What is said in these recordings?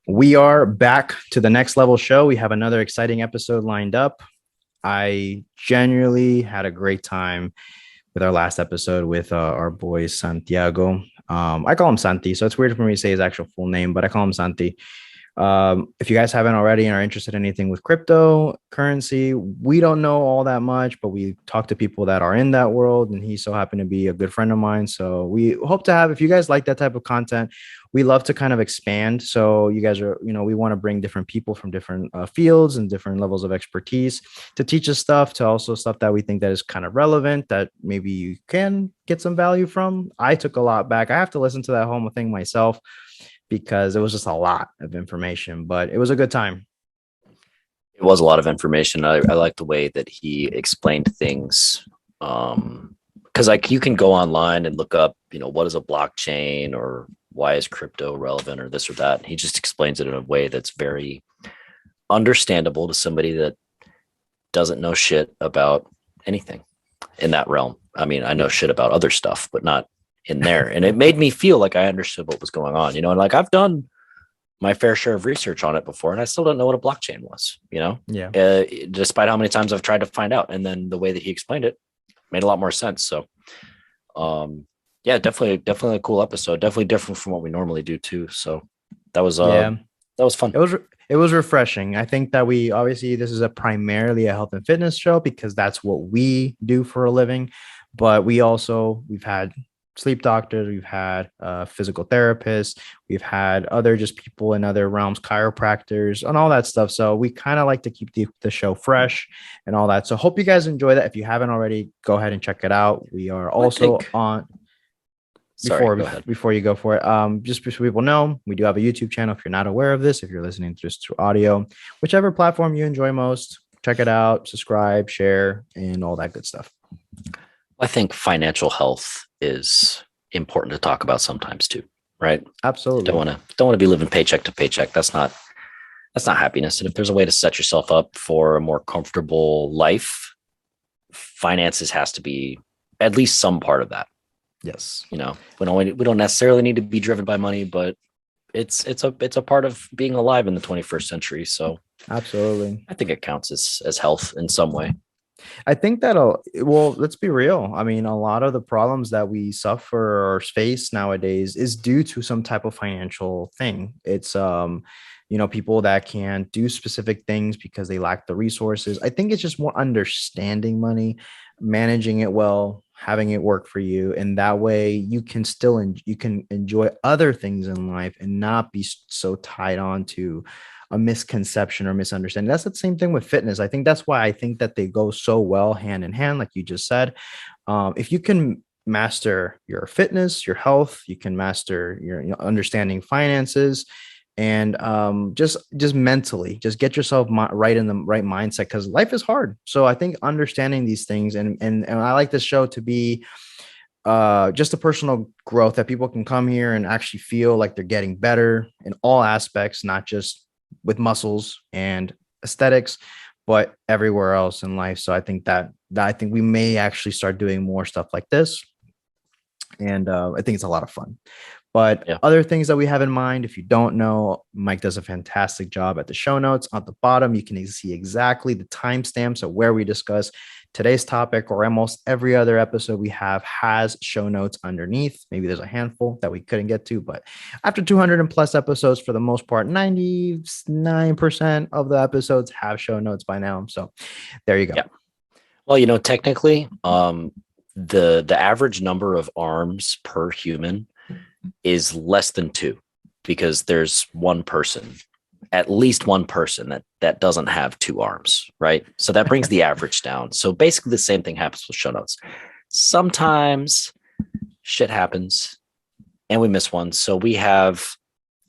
We are back to the next level show. We have another exciting episode lined up. I genuinely had a great time with our last episode with our boy Santiago. I call him Santi, so it's weird for me to say his actual full name, but I call him Santi. If you guys haven't already and are interested in anything with cryptocurrency, we don't know all that much, but we talk to people that are in that world, and he so happened to be a good friend of mine. So we hope to have, if you guys like that type of content, we love to kind of expand. So you guys are, we want to bring different people from different fields and different levels of expertise to teach us stuff, to also stuff that we think that is kind of relevant that maybe you can get some value from. I took a lot back. I have to listen to that whole thing myself because it was just a lot of information, but it was a good time. It was a lot of information. I like the way that he explained things. Because like you can go online and look up, what is a blockchain or why is crypto relevant or this or that. He just explains it in a way that's very understandable to somebody that doesn't know shit about anything in that realm. I mean, I know shit about other stuff, but not in there. And it made me feel like I understood what was going on, and like I've done my fair share of research on it before, and I still don't know what a blockchain was, Yeah. despite how many times I've tried to find out. And then the way that he explained it made a lot more sense. So, yeah, definitely a cool episode. Definitely different from what we normally do too. So Yeah. that was fun. It was refreshing. I think that we obviously this is a primarily a health and fitness show because that's what we do for a living. But we've had sleep doctors, we've had physical therapists, we've had other just people in other realms, chiropractors, and all that stuff. So we kind of like to keep the show fresh and all that. So hope you guys enjoy that. If you haven't already, go ahead and check it out. We are also on Sorry, go ahead. before you go for it, just so people know, we do have a YouTube channel. If you're not aware of this, if you're listening just through audio, whichever platform you enjoy most, check it out, subscribe, share, and all that good stuff. I think financial health is important to talk about sometimes too, right? Absolutely. Don't want to be living paycheck to paycheck. That's not happiness. And if there's a way to set yourself up for a more comfortable life, finances has to be at least some part of that. Yes. We don't necessarily need to be driven by money, but it's a part of being alive in the 21st century. So Absolutely. I think it counts as health in some way. I think well, let's be real. I mean, a lot of the problems that we suffer or face nowadays is due to some type of financial thing. It's, people that can't do specific things because they lack the resources. I think it's just more understanding money, managing it well, having it work for you. And that way you can you can enjoy other things in life and not be so tied on to a misconception or misunderstanding. That's the same thing with fitness. I think that's why I think that they go so well hand in hand, like you just said. If you can master your fitness, your health, you can master your understanding finances, and just mentally, just get yourself right in the right mindset because life is hard. So I think understanding these things, and I like this show to be just a personal growth that people can come here and actually feel like they're getting better in all aspects, not just with muscles and aesthetics, but everywhere else in life. So I think that I think we may actually start doing more stuff like this, and I think it's a lot of fun. But Yeah. other things that we have in mind, if you don't know, Mike does a fantastic job at the show notes. At the bottom, you can see exactly the timestamps of where we discuss today's topic, or almost every other episode we have has show notes underneath. Maybe there's a handful that we couldn't get to, but after 200 and plus episodes, for the most part, 99% of the episodes have show notes by now. So there you go. Yeah. Well, technically, the average number of arms per human is less than two, because there's at least one person that doesn't have two arms, right? So that brings the average down. So basically the same thing happens with show notes. Sometimes shit happens and we miss one. So we have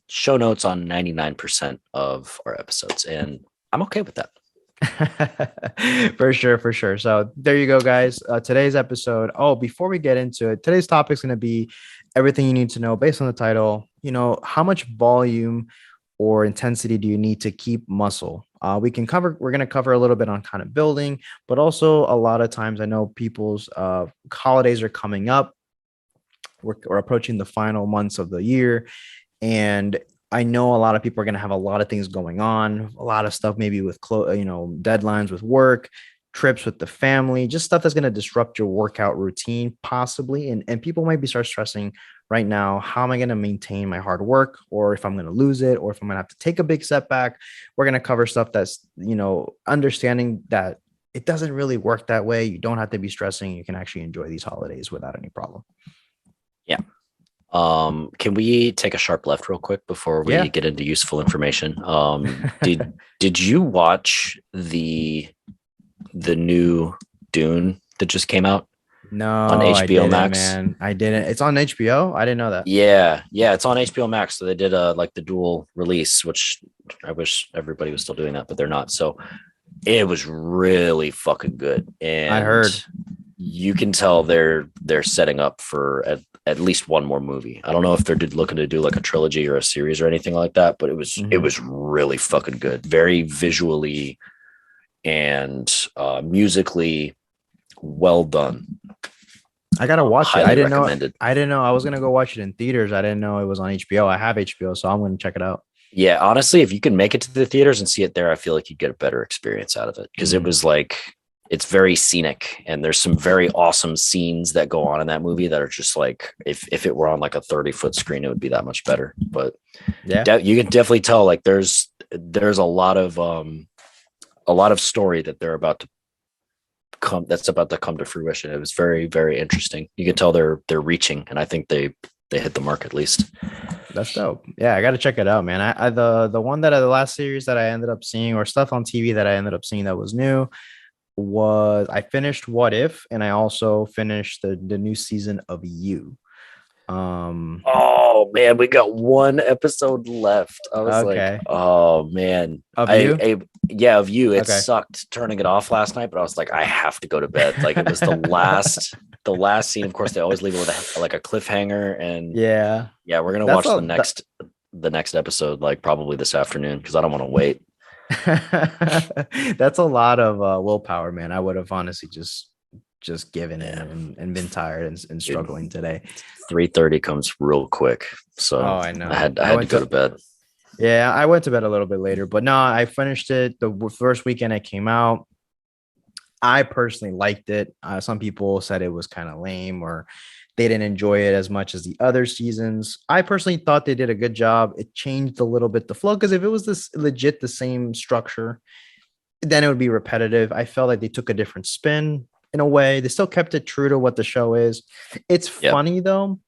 show notes on 99% of our episodes, and I'm okay with that. For sure, for sure. So there you go, guys. Today's episode. Oh, before we get into it, today's topic is going to be everything you need to know based on the title. How much volume or intensity do you need to keep muscle? We're going to cover a little bit on kind of building, but also a lot of times I know people's holidays are coming up. We're approaching the final months of the year, and I know a lot of people are going to have a lot of things going on, a lot of stuff maybe with deadlines with work, trips with the family, just stuff that's going to disrupt your workout routine possibly. And people might be start stressing right now, how am I going to maintain my hard work, or if I'm going to lose it, or if I'm going to have to take a big setback. We're going to cover stuff that's, understanding that it doesn't really work that way. You don't have to be stressing. You can actually enjoy these holidays without any problem. Yeah. Can we take a sharp left real quick before we Yeah. get into useful information? Did you watch the new Dune that just came out on No, I HBO didn't, Max? man. I didn't. It's on HBO. I didn't know that. Yeah, yeah, it's on HBO Max. So they did like the dual release, which I wish everybody was still doing that, but they're not. So it was really fucking good, I and heard. you can tell they're setting up for at least one more movie. I don't know if they're looking to do like a trilogy or a series or anything like that, but it Mhm. was really fucking good, very visually and musically well done. I gotta watch it. I Highly didn't know. recommended. I didn't know I was gonna go watch it in theaters. I didn't know it was on HBO. I have HBO, so I'm gonna check it out. Yeah, honestly, if you can make it to the theaters and see it there, I feel like you get a better experience out of it because it Mm. was like it's very scenic and there's some very awesome scenes that go on in that movie that are just like if it were on like a 30-foot screen, it would be that much better. But Yeah, you can definitely tell like there's a lot of story that they're about to come to fruition. It was very, very interesting. You can tell they're reaching, and I think they hit the mark at least. that's dope. Yeah, I gotta check it out, man. The one that the last series that I ended up seeing or stuff on TV that I ended up seeing that was new was I finished What If, and I also finished the new season of You. Um, Oh man, we got one episode left. I was like, okay, oh man. of You. Yeah, of You. It Okay. sucked turning it off last night, but I was like, I have to go to bed. Like it was the last scene. Of course, they always leave it with like a cliffhanger. And Yeah, yeah, we're gonna that's watch all. the next episode, like probably this afternoon, because I don't want to wait. That's a lot of willpower, man. I would have honestly just given in Yeah. and been tired and Dude, struggling today. 3:30 comes real quick. Oh, So I I know. had I had to go to bed. I went to bed a little bit later, but no, I finished it the first weekend it came out. I personally liked it. Some people said it was kind of lame or they didn't enjoy it as much as the other seasons. I personally thought they did a good job. It changed a little bit the flow because if it was this legit the same structure, then it would be repetitive. I felt like they took a different spin in a way. They still kept it true to what the show is. It's Yep. funny though.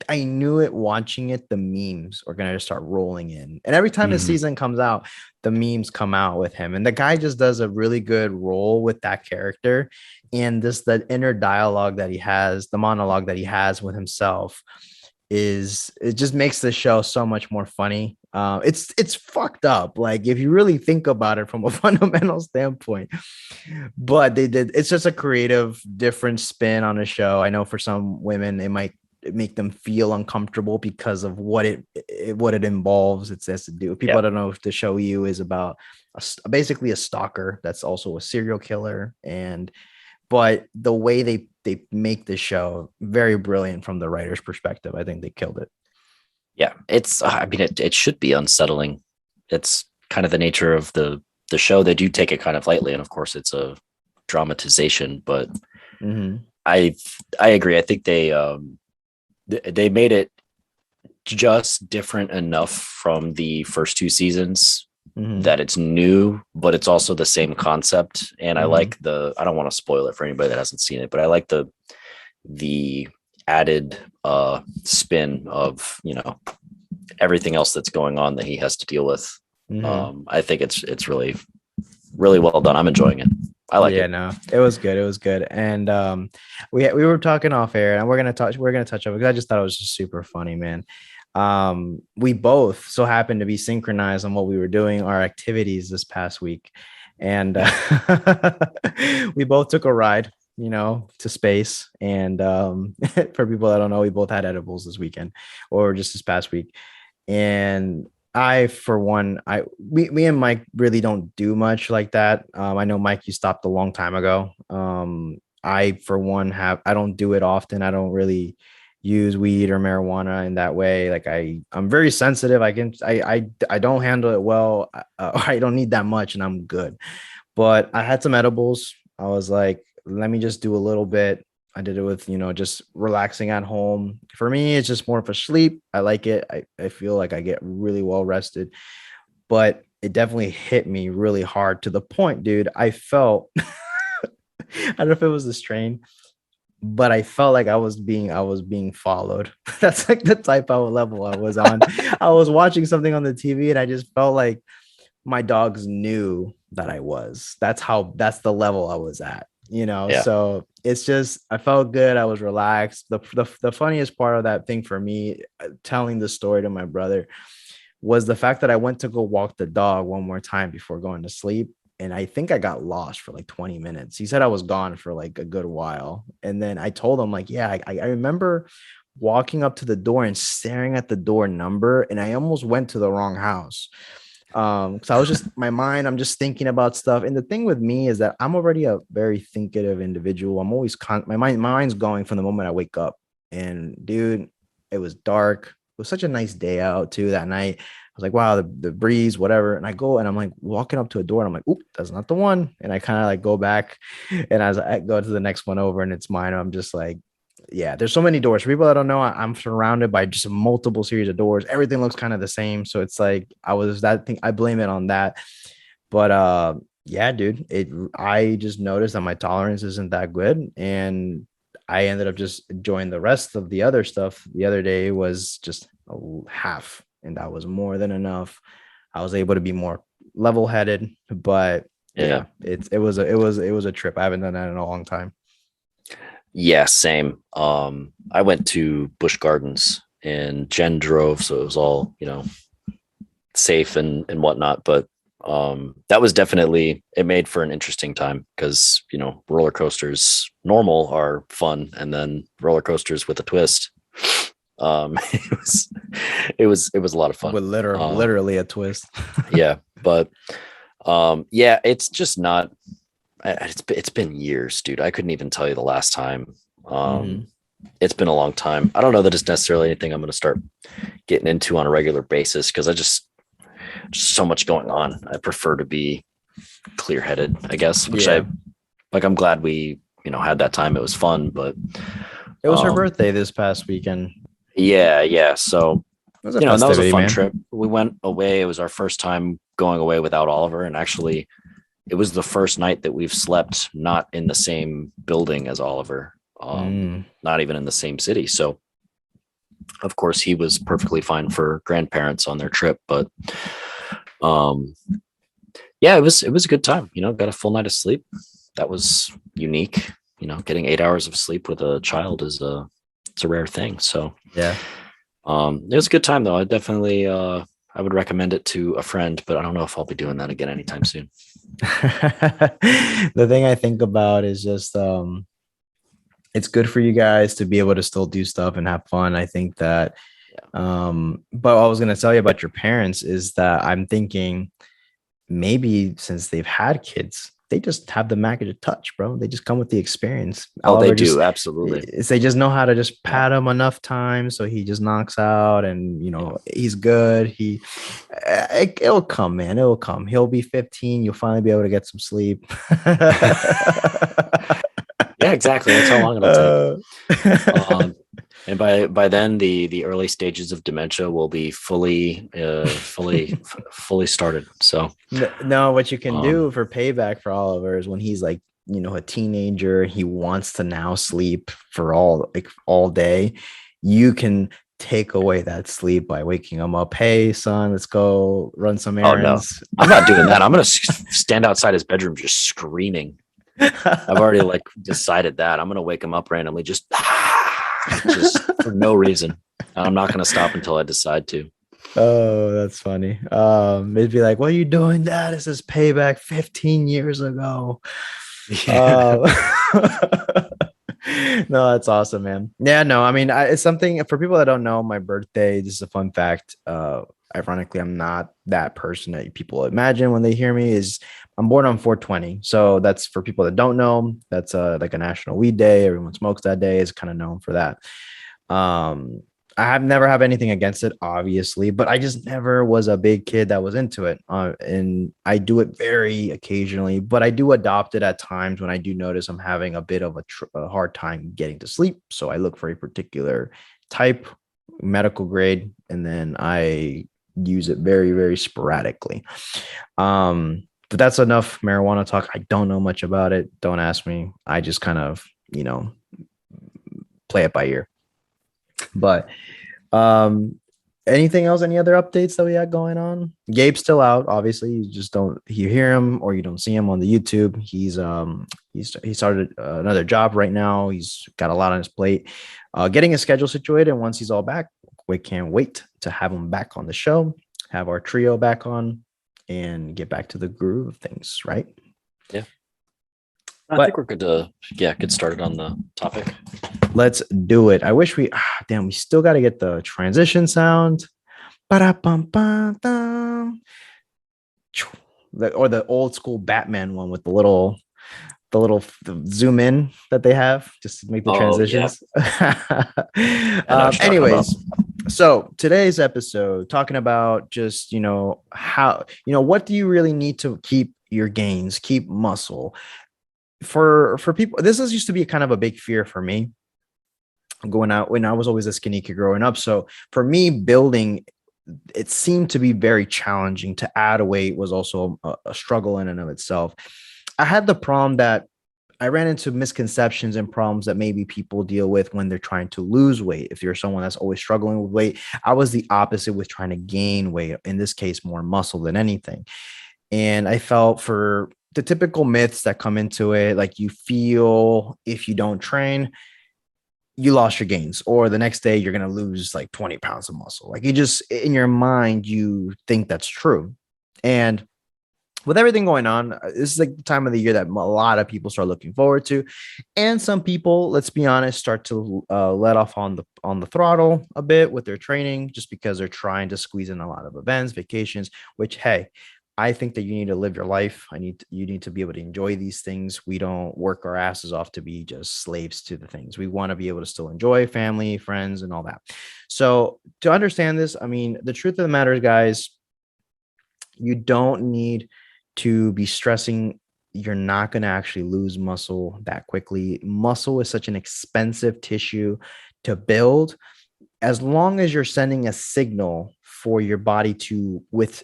I knew it watching it, the memes are gonna just start rolling in. And every time the Mhm. season comes out, the memes come out with him. And the guy just does a really good role with that character. And this the inner dialogue that he has, the monologue that he has with himself is it just makes the show so much more funny. It's fucked up, like if you really think about it from a fundamental standpoint. But they did. It's just a creative, different spin on a show. I know for some women, it might make them feel uncomfortable because of what it involves. It has to do. People Yep. don't know if the show you is about basically a stalker that's also a serial killer, and but the way they make the show very brilliant from the writer's perspective. I think they killed it. Yeah. It's I mean it should be unsettling. It's kind of the nature of the show. They do take it kind of lightly, and of course it's a dramatization, but Mm-hmm. I I agree. I think they made it just different enough from the first two seasons Mm-hmm. that it's new, but it's also the same concept. And I Mm-hmm. like I don't want to spoil it for anybody that hasn't seen it, but I like the added spin of, everything else that's going on that he has to deal with. Mm-hmm. I think it's really, really well done. I'm enjoying it. I like Yeah, it. no, it was good. It was good. And we were talking off air, and we're gonna touch on it because I just thought it was just super funny, man. We both so happened to be synchronized on what we were doing, our activities this past week, and we both took a ride, to space. And for people that don't know, we both had edibles this weekend, or just this past week. And I, for one, me and Mike really don't do much like that. I know Mike, you stopped a long time ago. I, for one, I don't do it often. I don't really use weed or marijuana in that way. Like I'm very sensitive. I don't handle it well. I don't need that much, and I'm good. But I had some edibles. I was like, let me just do a little bit. I did it with, just relaxing at home. For me, it's just more of a sleep. I like it. I feel like I get really well rested, but it definitely hit me really hard to the point, dude. I felt, I don't know if it was the strain, but I felt like I was being followed. That's like the type of level I was on. I was watching something on the TV and I just felt like my dogs knew that I was. That's the level I was at, Yeah. So it's just I felt good. I was relaxed. The funniest part of that thing for me, telling the story to my brother, was the fact that I went to go walk the dog one more time before going to sleep. And I think I got lost for like 20 minutes. He said I was gone for like a good while. And then I told him, like, yeah, I remember walking up to the door and staring at the door number, and I almost went to the wrong house. So I was just my mind, I'm just thinking about stuff. And the thing with me is that I'm already a very thinkative individual. I'm always my mind's going from the moment I wake up. And dude, it was dark. It was such a nice day out too that night. I was like, wow, the breeze, whatever. And I go and I'm like walking up to a door and I'm like, oop, that's not the one. And I kind of like go back, and as I go to the next one over and it's mine, I'm just like, yeah, there's so many doors. For people that don't know, I'm surrounded by just multiple series of doors. Everything looks kind of the same. So it's like I was that thing. I blame it on that. But yeah, dude, I just noticed that my tolerance isn't that good. And I ended up just enjoying the rest of the other stuff. The other day was just a half, and that was more than enough. I was able to be more level-headed, but Yeah. yeah, it was a trip. I haven't done that in a long time. Yeah, same. I went to Busch Gardens and Jen drove, so it was all, safe and whatnot. But that was definitely, it made for an interesting time because, roller coasters normal are fun, and then roller coasters with a twist. It was a lot of fun. With literally a twist. Yeah, but yeah, it's just not. It's been years, dude. I couldn't even tell you the last time. Um, Mhm. it's been a long time. I don't know that it's necessarily anything I'm going to start getting into on a regular basis because just so much going on. I prefer to be clear headed, I guess. Which Yeah. I'm glad we had that time. It was fun, but It was her um, birthday this past weekend. yeah, yeah. So It was a and that was a festivity, fun man. trip. We went away. It was our first time going away without Oliver, and actually it was the first night that we've slept not in the same building as Oliver, Mm. not even in the same city. So, of course, he was perfectly fine for grandparents on their trip. But um, yeah, it was a good time. Got a full night of sleep. That was unique. Getting 8 hours of sleep with a child it's a rare thing. So Yeah. it was a good time though. I would recommend it to a friend, but I don't know if I'll be doing that again anytime soon. The thing I think about is just it's good for you guys to be able to still do stuff and have fun. I think that Yeah. but what I was gonna tell you about your parents is that I'm thinking maybe since they've had kids, they just have the magic of touch, bro. They just come with the experience. Oh, they Oliver do. just Absolutely. they just know how to just Yeah. pat him enough times so he just knocks out, and Yeah. he's good. It'll come, man. It'll come. He'll be 15. You'll finally be able to get some sleep. Yeah, exactly. That's how long it'll take. uh, Um, and by then, the early stages of dementia will be fully started. So, No, what you can um, do for payback for Oliver is when he's like, a teenager, he wants to now sleep for all day. You can take away that sleep by waking him up. Hey, son, let's go run some oh no, errands. I'm not doing that. I'm gonna stand outside his bedroom just screaming. I've already like decided that I'm gonna wake him up randomly, just for no reason. And I'm not gonna stop until I decide to. Oh, that's funny. It'd be like, what are you doing, Dad? This is payback 15 years ago. Yeah. Uh, no, that's awesome, man. Yeah, no, I mean, it's something for people that don't know. My birthday, this is a fun fact. Ironically, I'm not that person that people imagine when they hear me. Is I'm born on 420, so that's for people that don't know. That's like a national weed day. Everyone smokes that day. Is kind of known for that. Um, I have never have anything against it, obviously, but I just never was a big kid that was into it. And I do it very occasionally, but I do adopt it at times when I do notice I'm having a bit of a hard time getting to sleep. So I look for a particular type, medical grade, and then I use it very, very sporadically. But that's enough marijuana talk. I don't know much about it. Don't ask me. I just kind of, play it by ear. But um, anything else? Any other updates that we had going on? Gabe's still out. Obviously, you just don't you hear him or you don't see him on the YouTube. He started another job right now. He's got a lot on his plate. Getting his schedule situated, and once he's all back, we can't wait to have him back on the show. Have our trio back on, and get back to the groove of things. Right? Yeah. I But think we're good to get started on the topic. let's do it. I wish we still got to get the transition sound. Ba-da-bum-ba-dum. Or the old school Batman one with the zoom in that they have just to make the Oh yeah, transitions. I know what you're talking about. Anyways, so today's episode talking about just how what do you really need to keep your gains, keep muscle for people. This is used to be kind of a big fear for me going out when I was always a skinny kid growing up. So for me, building it seemed to be very challenging. To add weight was also a struggle in and of itself. I had the problem that I ran into misconceptions and problems that maybe people deal with when they're trying to lose weight. If you're someone that's always struggling with weight, I was the opposite with trying to gain weight, in this case, more muscle than anything. And I felt for the typical myths that come into it, like you feel if you don't train, you lost your gains, or the next day you're going to lose like 20 pounds of muscle. Like you just, in your mind, you think that's true. And with everything going on, this is like the time of the year that a lot of people start looking forward to, and some people, let's be honest, start to let off on the throttle a bit with their training, just because they're trying to squeeze in a lot of events, vacations. Which, hey, I think that you need to live your life. You need to be able to enjoy these things. We don't work our asses off to be just slaves to the things. We want to be able to still enjoy family, friends, and all that. So to understand this, I mean, the truth of the matter is, guys, you don't need to be stressing. You're not going to actually lose muscle that quickly. Muscle is such an expensive tissue to build. As long as you're sending a signal for your body to with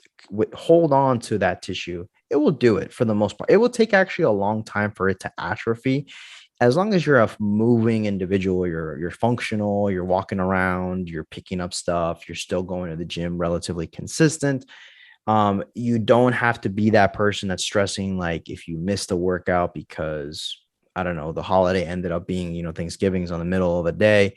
hold on to that tissue, it will do it for the most part. It will take actually a long time for it to atrophy. As long as you're a moving individual, you're functional, you're walking around, you're picking up stuff, you're still going to the gym relatively consistent. You don't have to be that person that's stressing like if you missed a workout because I don't know, the holiday ended up being, Thanksgiving's on the middle of the day,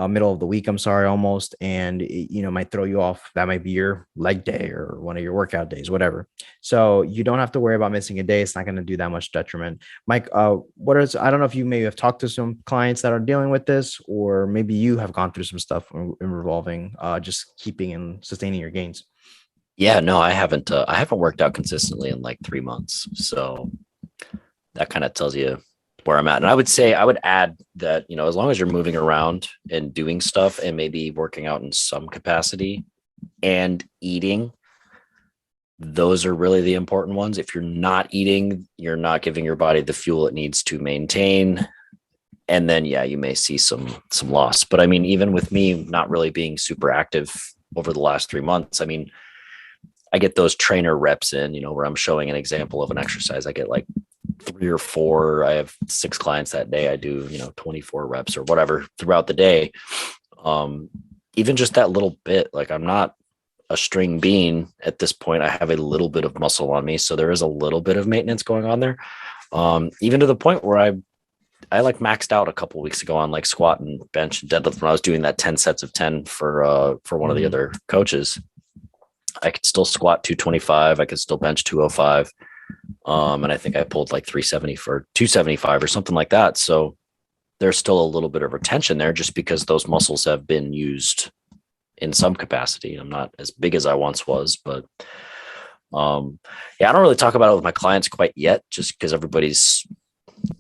middle of the week, I'm sorry, almost, and it, might throw you off. That might be your leg day or one of your workout days, whatever. So you don't have to worry about missing a day. It's not going to do that much detriment. Mike, I don't know if you maybe have talked to some clients that are dealing with this, or maybe you have gone through some stuff in revolving just keeping and sustaining your gains. Yeah, no, I haven't. I haven't worked out consistently in like 3 months, so that kind of tells you where I'm at. And I would say I would add that as long as you're moving around and doing stuff and maybe working out in some capacity and eating, those are really the important ones. If you're not eating, you're not giving your body the fuel it needs to maintain. And then, yeah, you may see some loss. But I mean, even with me not really being super active over the last 3 months, I mean, I get those trainer reps in, where I'm showing an example of an exercise. I get like 3 or 4. I have 6 clients that day. I do, 24 reps or whatever throughout the day. Even just that little bit, like I'm not a string bean at this point. I have a little bit of muscle on me. So there is a little bit of maintenance going on there. Even to the point where I like maxed out a couple of weeks ago on like squat and bench and deadlift when I was doing that 10 sets of 10 for one of the other coaches. I could still squat 225. I could still bench 205. And I think I pulled like 370 for 275 or something like that. So there's still a little bit of retention there just because those muscles have been used in some capacity. I'm not as big as I once was, but yeah, I don't really talk about it with my clients quite yet, just because everybody's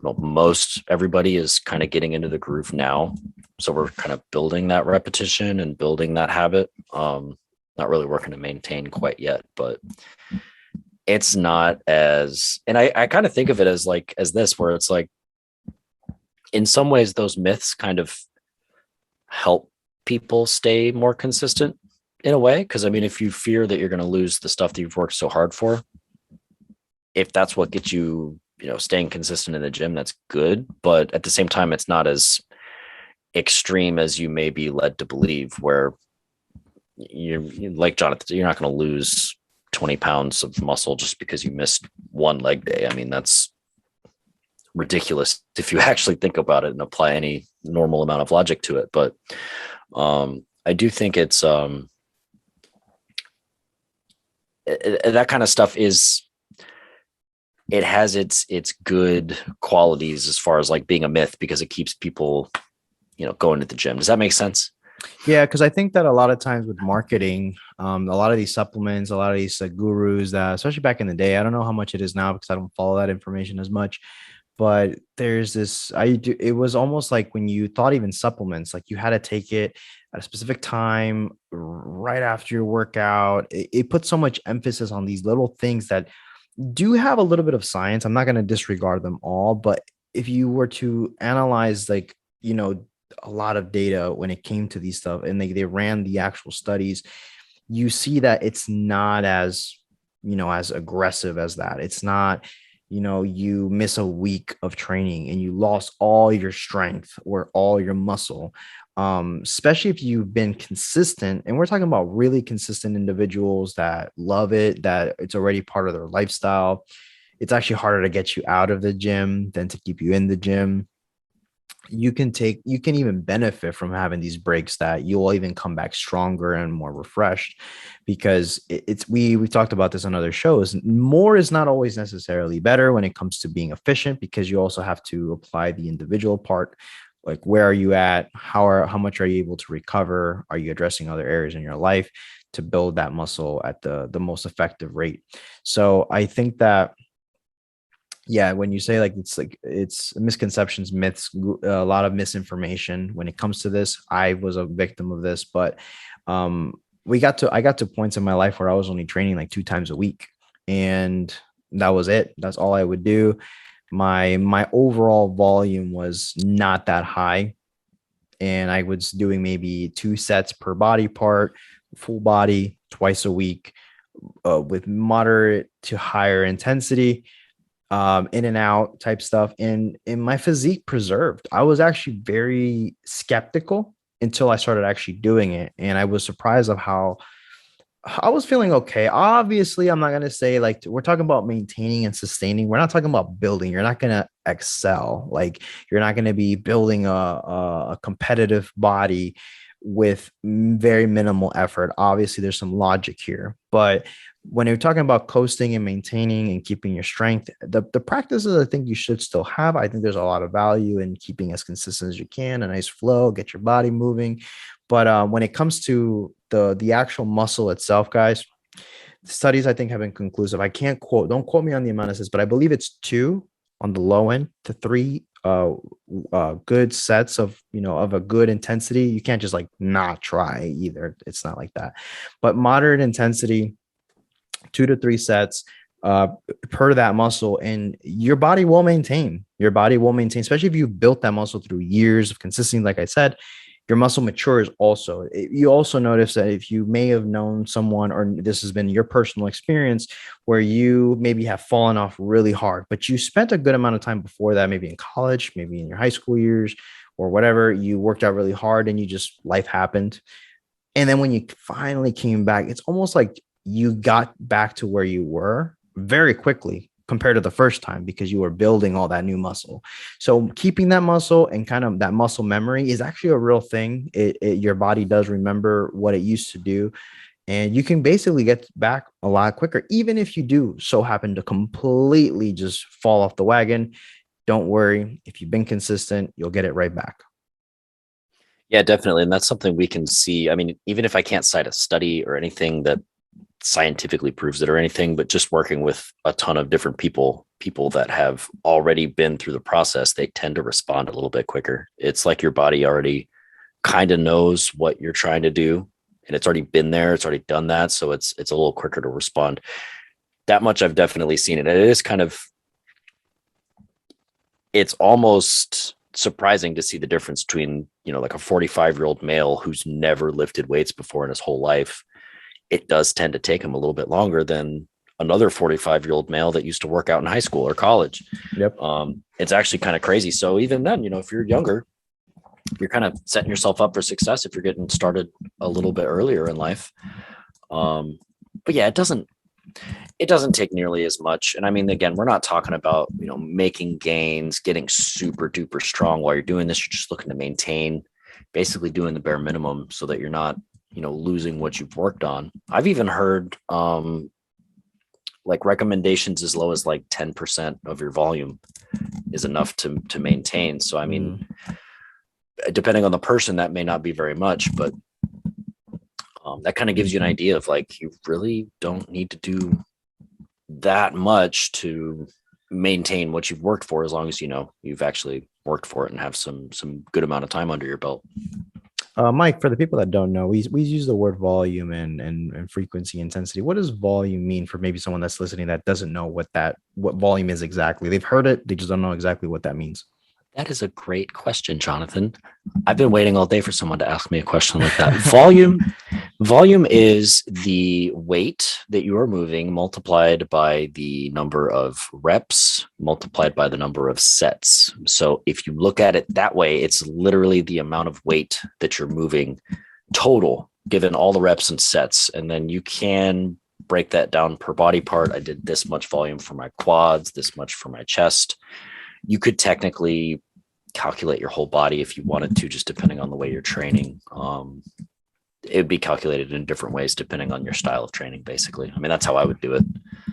well, most everybody is kind of getting into the groove now. So we're kind of building that repetition and building that habit. Not really working to maintain quite yet, but it's not as, and I kind of think of it as like, as this, where it's like, in some ways, those myths kind of help people stay more consistent in a way. Cause I mean, if you fear that you're going to lose the stuff that you've worked so hard for, if that's what gets you, staying consistent in the gym, that's good. But at the same time, it's not as extreme as you may be led to believe, where you're like Jonathan, you're not going to lose 20 pounds of muscle just because you missed one leg day. I mean, that's ridiculous if you actually think about it and apply any normal amount of logic to it. But I do think it's that kind of stuff is, it has its good qualities as far as like being a myth, because it keeps people, going to the gym. Does that make sense? Yeah, because I think that a lot of times with marketing, a lot of these supplements, a lot of these gurus that, especially back in the day, I don't know how much it is now because I don't follow that information as much. But there's this, I do, it was almost like when you thought even supplements, like you had to take it at a specific time right after your workout. It put so much emphasis on these little things that do have a little bit of science. I'm not going to disregard them all, but if you were to analyze, like, a lot of data when it came to these stuff and they ran the actual studies, you see that it's not as, as aggressive as that. It's not, you miss a week of training and you lost all your strength or all your muscle. Especially if you've been consistent, and we're talking about really consistent individuals that love it, that it's already part of their lifestyle. It's actually harder to get you out of the gym than to keep you in the gym. You can even benefit from having these breaks, that you'll even come back stronger and more refreshed, because it's we talked about this on other shows. More is not always necessarily better when it comes to being efficient, because you also have to apply the individual part, like where are you at, how much are you able to recover, are you addressing other areas in your life to build that muscle at the most effective rate. So I think that, yeah, when you say like it's misconceptions, myths, a lot of misinformation when it comes to this. I was a victim of this, but um I got to points in my life where I was only training like 2 times a week, and that was it. That's all I would do. My overall volume was not that high, and I was doing maybe 2 sets per body part, full body, twice a week, with moderate to higher intensity, in and out type stuff, and my physique preserved. I was actually very skeptical until I started actually doing it, and I was surprised of how I was feeling okay. Obviously, I'm not gonna say, like, we're talking about maintaining and sustaining. We're not talking about building. You're not gonna excel. Like, you're not gonna be building a competitive body with very minimal effort. Obviously, there's some logic here, but when you're talking about coasting and maintaining and keeping your strength, the practices I think you should still have. I think there's a lot of value in keeping as consistent as you can, a nice flow, get your body moving. But when it comes to the actual muscle itself, guys, the studies I think have been conclusive. I can't quote, don't quote me on the amount of this, but I believe it's 2 on the low end to 3 good sets of, of a good intensity. You can't just like not try either. It's not like that. But moderate intensity, 2 to 3 sets uh per that muscle, and your body will maintain. Your body will maintain, especially if you've built that muscle through years of consistency. Like I said, your muscle matures also. You also notice that if you may have known someone, or this has been your personal experience, where you maybe have fallen off really hard, but you spent a good amount of time before that, maybe in college, maybe in your high school years or whatever, you worked out really hard and you just, life happened. And then when you finally came back, it's almost like you got back to where you were very quickly compared to the first time, because you were building all that new muscle. So keeping that muscle and kind of that muscle memory is actually a real thing. Your body does remember what it used to do, and you can basically get back a lot quicker, even if you do so happen to completely just fall off the wagon. Don't worry. If you've been consistent, you'll get it right back. Yeah, definitely. And that's something we can see. I mean, even if I can't cite a study or anything that scientifically proves it or anything, but just working with a ton of different people that have already been through the process, they tend to respond a little bit quicker. It's like your body already kind of knows what you're trying to do, and it's already been there, it's already done that, so it's a little quicker to respond. That much I've definitely seen it. And it is kind of, it's almost surprising to see the difference between, like a 45-year-old male who's never lifted weights before in his whole life. It does tend to take him a little bit longer than another 45-year-old male that used to work out in high school or college. Yep. It's actually kind of crazy. So even then, if you're younger, you're kind of setting yourself up for success if you're getting started a little bit earlier in life. But yeah, it doesn't take nearly as much. And I mean, again, we're not talking about, making gains, getting super duper strong while you're doing this. You're just looking to maintain, basically doing the bare minimum so that you're not, losing what you've worked on. I've even heard like recommendations as low as like 10% of your volume is enough to maintain. So, I mean, depending on the person, that may not be very much, but that kind of gives you an idea of like, you really don't need to do that much to maintain what you've worked for, as long as you've actually worked for it and have some good amount of time under your belt. Mike, for the people that don't know, we use the word volume and frequency intensity. What does volume mean for maybe someone that's listening that doesn't know what volume is exactly? They've heard it, they just don't know exactly what that means. That is a great question, Jonathan. I've been waiting all day for someone to ask me a question like that. Volume is the weight that you are moving multiplied by the number of reps multiplied by the number of sets. So if you look at it that way, it's literally the amount of weight that you're moving total, given all the reps and sets. And then you can break that down per body part. I did this much volume for my quads, this much for my chest. You could technically calculate your whole body if you wanted to, just depending on the way you're training. It would be calculated in different ways depending on your style of training, basically. I mean, that's how I would do it.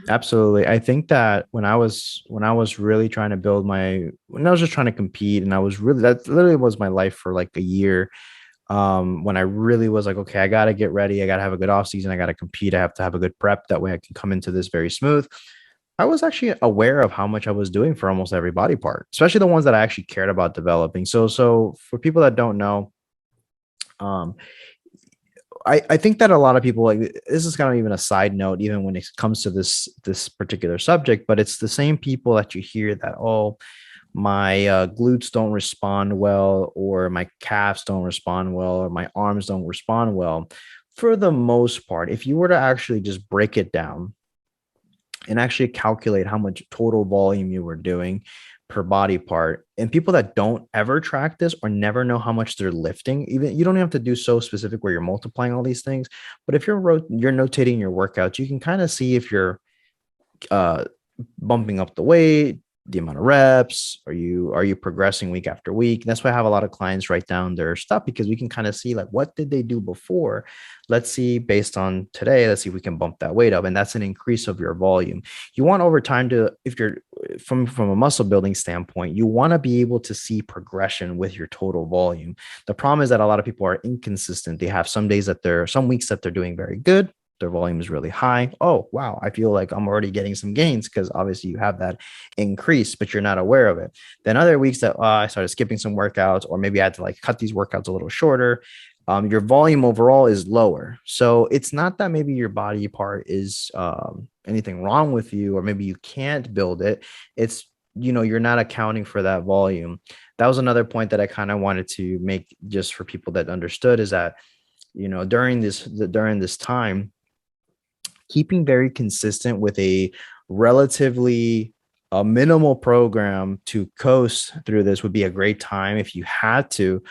Absolutely. I think that when I was really trying to when I was just trying to compete, and that literally was my life for like a year. When I really was like, okay, I got to get ready. I got to have a good off season. I got to compete. I have to have a good prep. That way I can come into this very smooth. I was actually aware of how much I was doing for almost every body part, especially the ones that I actually cared about developing. So for people that don't know, um, I think that a lot of people, like, this is kind of even a side note, even when it comes to this particular subject, but it's the same people that you hear that, oh, my glutes don't respond well, or my calves don't respond well, or my arms don't respond well. For the most part, if you were to actually just break it down and actually calculate how much total volume you were doing per body part, and people that don't ever track this or never know how much they're lifting, even, you don't have to do so specific where you're multiplying all these things, but if you're notating your workouts, you can kind of see if you're uh bumping up the weight, the amount of reps. Are you progressing week after week? And that's why I have a lot of clients write down their stuff, because we can kind of see, like, what did they do before? Let's see, based on today, let's see if we can bump that weight up. And that's an increase of your volume. You want over time to, if you're from a muscle building standpoint, you want to be able to see progression with your total volume. The problem is that a lot of people are inconsistent. They have some weeks that they're doing very good, their volume is really high. Oh, wow, I feel like I'm already getting some gains, because obviously you have that increase, but you're not aware of it. Then other weeks that I started skipping some workouts, or maybe I had to like cut these workouts a little shorter. Your volume overall is lower. So it's not that maybe your body part is anything wrong with you, or maybe you can't build it. It's, you're not accounting for that volume. That was another point that I kind of wanted to make, just for people that understood, is that, during this time, keeping very consistent with a relatively minimal program to coast through this would be a great time, if you had to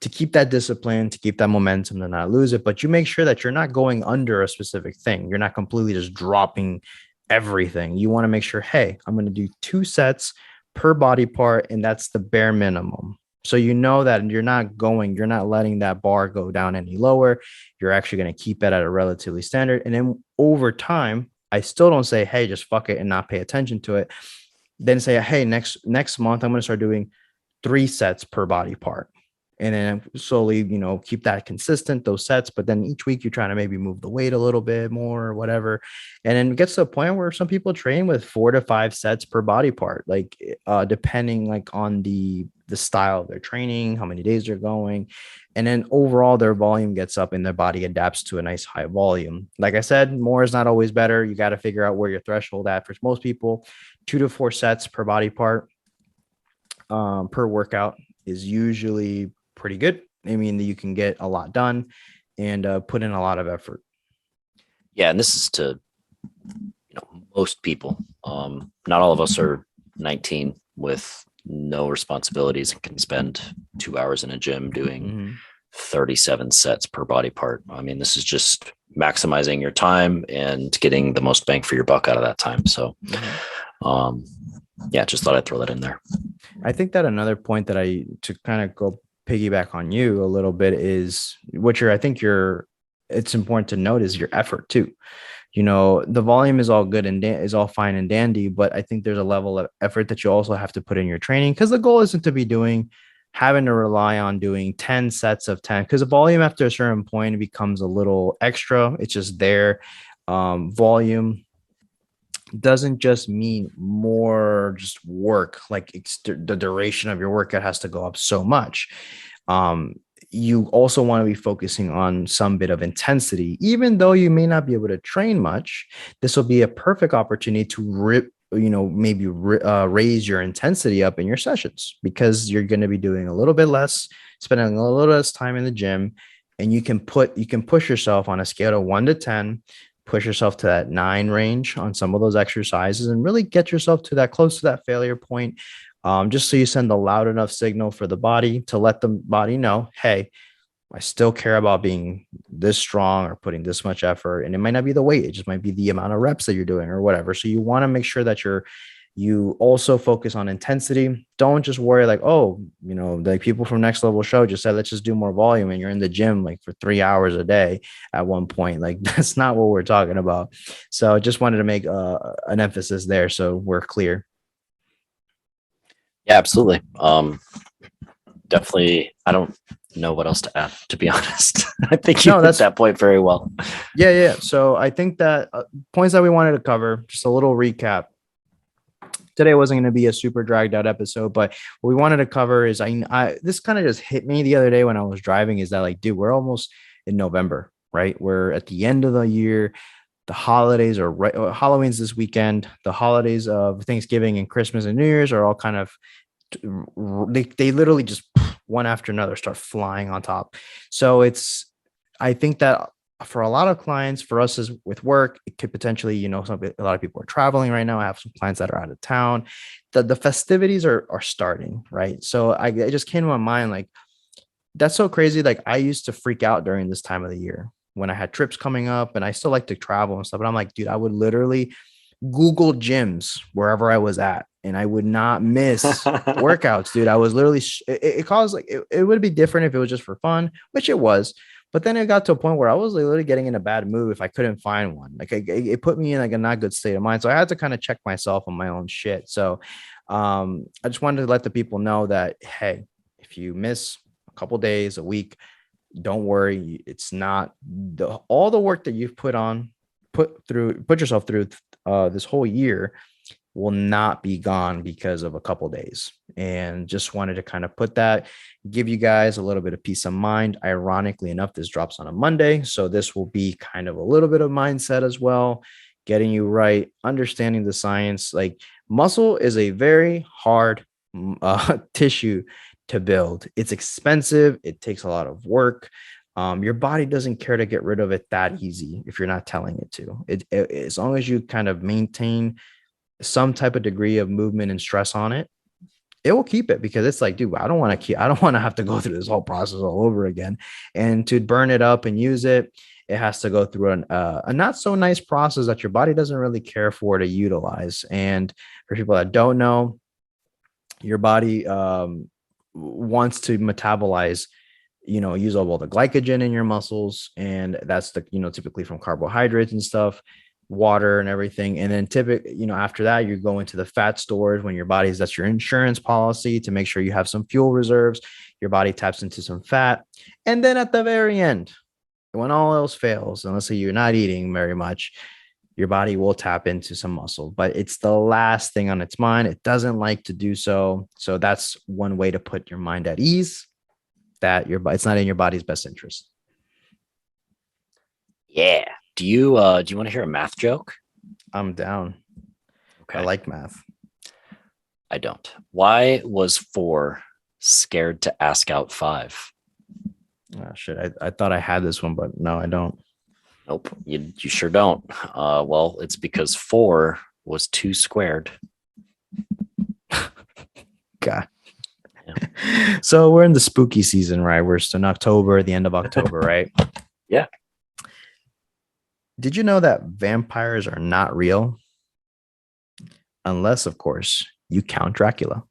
keep that discipline, to keep that momentum, to not lose it. But you make sure that you're not going under a specific thing. You're not completely just dropping everything. You want to make sure, hey, I'm going to do 2 sets per body part, and that's the bare minimum. So you know that you're not letting that bar go down any lower. You're actually going to keep it at a relatively standard. And then over time, I still don't say, hey, just fuck it and not pay attention to it. Then say, hey, next month, I'm going to start doing 3 sets per body part. and then slowly, keep that consistent, those sets. But then each week you're trying to maybe move the weight a little bit more or whatever. And then it gets to a point where some people train with 4 to 5 sets per body part, like depending like on the style of their training, how many days they're going. And then overall their volume gets up and their body adapts to a nice high volume. Like I said, more is not always better. You got to figure out where your threshold at. For most people, 2 to 4 sets per body part per workout is usually pretty good. I mean, you can get a lot done and put in a lot of effort. Yeah, and this is to most people. Not all of us are 19 with no responsibilities and can spend 2 hours in a gym doing 37 sets per body part. I mean, this is just maximizing your time and getting the most bang for your buck out of that time. So, yeah, just thought I'd throw that in there. I think that another point that to kind of go piggyback on you a little bit is what it's important to note is your effort too. The volume is all good and is all fine and dandy, but I think there's a level of effort that you also have to put in your training, because the goal isn't to be having to rely on doing 10 sets of 10, because the volume after a certain point becomes a little extra. It's just there. Volume doesn't just mean more just work, like the duration of your workout has to go up so much. You also want to be focusing on some bit of intensity, even though you may not be able to train much. This will be a perfect opportunity to raise your intensity up in your sessions, because you're going to be doing a little bit less, spending a little less time in the gym, and you can push yourself on a scale of 1 to 10, push yourself to that 9 range on some of those exercises, and really get yourself to that close to that failure point. Just so you send a loud enough signal for the body to let the body know, hey, I still care about being this strong or putting this much effort. And it might not be the weight, it just might be the amount of reps that you're doing or whatever. So you want to make sure that you also focus on intensity. Don't just worry like, like people from Next Level Show just said, let's just do more volume, and you're in the gym like for 3 hours a day at one point. Like, that's not what we're talking about. So just wanted to make an emphasis there so we're clear. Yeah, absolutely. Definitely. I don't know what else to add, to be honest. I think you hit that point very well. Yeah. So I think that points that we wanted to cover, just a little recap. Today wasn't going to be a super dragged out episode, but what we wanted to cover is this kind of just hit me the other day when I was driving, is that like, dude, we're almost in November, right? We're at the end of the year. The holidays are right. Halloween's this weekend. The holidays of Thanksgiving and Christmas and New Year's are all kind of, they literally just one after another start flying on top. So I think that for a lot of clients, for us as with work, it could potentially, a lot of people are traveling right now. I have some clients that are out of town. The festivities are starting, right? So it just came to my mind, like, that's so crazy. Like, I used to freak out during this time of the year when I had trips coming up, and I still like to travel and stuff. But I'm like, dude, I would literally Google gyms wherever I was at, and I would not miss workouts, dude. I was literally, it caused like, it would be different if it was just for fun, which it was. But then it got to a point where I was literally getting in a bad mood if I couldn't find one. Like, it put me in like a not good state of mind. So I had to kind of check myself on my own shit. So I just wanted to let the people know that, hey, if you miss a couple days, a week, don't worry. It's not all the work that you've put yourself through this whole year will not be gone because of a couple days. And just wanted to kind of give you guys a little bit of peace of mind. Ironically enough, this drops on a Monday, so this will be kind of a little bit of mindset as well, getting you right, understanding the science. Like, muscle is a very hard tissue to build. It's expensive. It takes a lot of work. Your body doesn't care to get rid of it that easy if you're not telling it to. As long as you kind of maintain some type of degree of movement and stress on it, it will keep it, because it's like, dude, I don't want to have to go through this whole process all over again. And to burn it up and use it, it has to go through a not so nice process that your body doesn't really care for to utilize. And for people that don't know, your body wants to metabolize, use all the glycogen in your muscles. And that's typically from carbohydrates and stuff. water and everything. And then typically, after that, you go into the fat stores when your body's, that's your insurance policy to make sure you have some fuel reserves. Your body taps into some fat. And then at the very end, when all else fails, and let's say you're not eating very much, your body will tap into some muscle, but it's the last thing on its mind. It doesn't like to do so. So that's one way to put your mind at ease, that it's not in your body's best interest. Yeah. Do you want to hear a math joke? I'm down. Okay. I like math. I don't. Why was 4 scared to ask out 5? Oh, shit. I thought I had this one, but no, I don't. Nope. You sure don't. Well, it's because 4 was 2 squared. God. Yeah. So we're in the spooky season, right? We're still in October, the end of October, right? Yeah. Did you know that vampires are not real? Unless, of course, you count Dracula.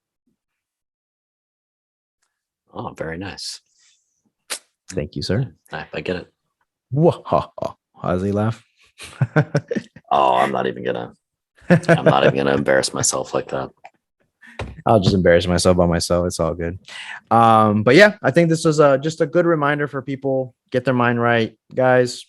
Oh, very nice. Thank you, sir. I get it. Whoa. How does he laugh? Oh, I'm not even gonna embarrass myself like that. I'll just embarrass myself by myself. It's all good. But yeah, I think this was just a good reminder for people. Get their mind right, guys.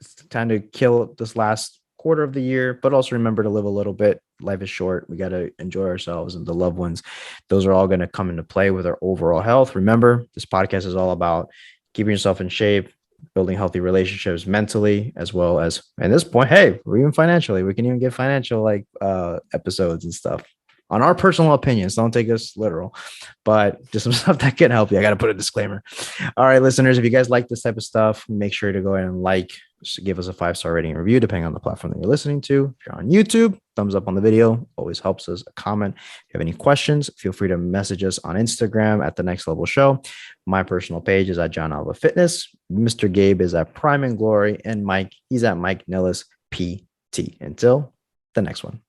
It's time to kill this last quarter of the year, but also remember to live a little bit. Life is short. We got to enjoy ourselves and the loved ones. Those are all going to come into play with our overall health. Remember, this podcast is all about keeping yourself in shape, building healthy relationships mentally, as well as at this point, hey, we're even financially. We can even get financial episodes and stuff on our personal opinions. Don't take us literal, but just some stuff that can help you. I got to put a disclaimer. All right, listeners, if you guys like this type of stuff, make sure to go ahead and give us a 5-star rating and review, depending on the platform that you're listening to. If you're on YouTube, thumbs up on the video always helps us. A comment. If you have any questions, feel free to message us on Instagram at The Next Level Show. My personal page is at John Alva Fitness. Mr. Gabe is at Prime and Glory, and Mike, he's at Mike Nillis PT. Until the next one.